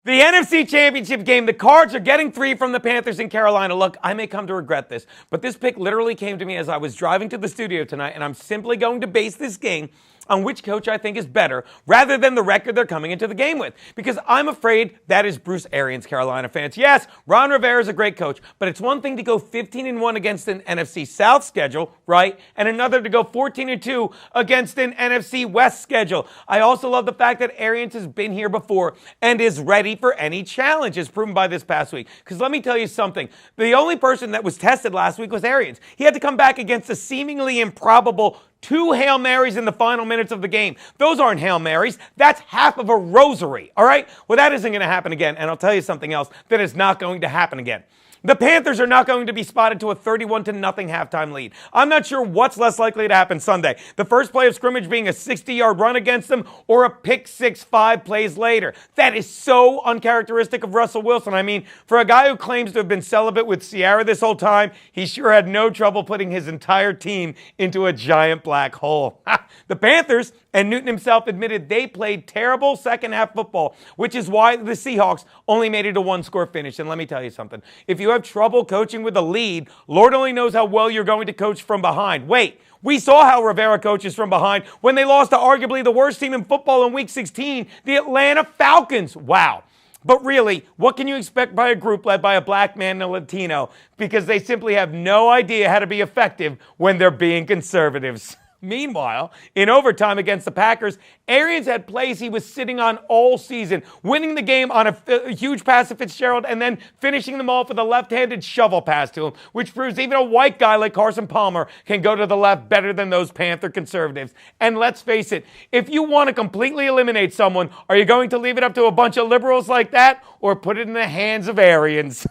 The NFC Championship game, the Cards are getting 3 from the Panthers in Carolina. Look, I may come to regret this, but this pick literally came to me as I was driving to the studio tonight, and I'm simply going to base this game on which coach I think is better rather than the record they're coming into the game with. Because I'm afraid that is Bruce Arians, Carolina fans. Yes, Ron Rivera is a great coach, but it's one thing to go 15-1 against an NFC South schedule, right? And another to go 14-2 against an NFC West schedule. I also love the fact that Arians has been here before and is ready for any challenge, as proven by this past week. Because let me tell you something. The only person that was tested last week was Arians. He had to come back against a seemingly improbable 2 Hail Marys in the final minutes of the game. Those aren't Hail Marys. That's half of a rosary, all right? Well, that isn't going to happen again, and I'll tell you something else that is not going to happen again. The Panthers are not going to be spotted to a 31-0 halftime lead. I'm not sure what's less likely to happen Sunday. The first play of scrimmage being a 60-yard run against them or a pick six 5 plays later. That is so uncharacteristic of Russell Wilson. I mean, for a guy who claims to have been celibate with Ciara this whole time, he sure had no trouble putting his entire team into a giant black hole. The Panthers, and Newton himself admitted they played terrible second-half football, which is why the Seahawks only made it a 1-score finish. And let me tell you something. If you have trouble coaching with a lead, Lord only knows how well you're going to coach from behind. Wait, we saw how Rivera coaches from behind when they lost to arguably the worst team in football in Week 16, the Atlanta Falcons. Wow. But really, what can you expect by a group led by a black man and a Latino? Because they simply have no idea how to be effective when they're being conservatives. Meanwhile, in overtime against the Packers, Arians had plays he was sitting on all season, winning the game on a huge pass to Fitzgerald and then finishing them off with a left-handed shovel pass to him, which proves even a white guy like Carson Palmer can go to the left better than those Panther conservatives. And let's face it, if you want to completely eliminate someone, are you going to leave it up to a bunch of liberals like that or put it in the hands of Arians?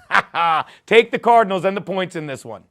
Take the Cardinals and the points in this one.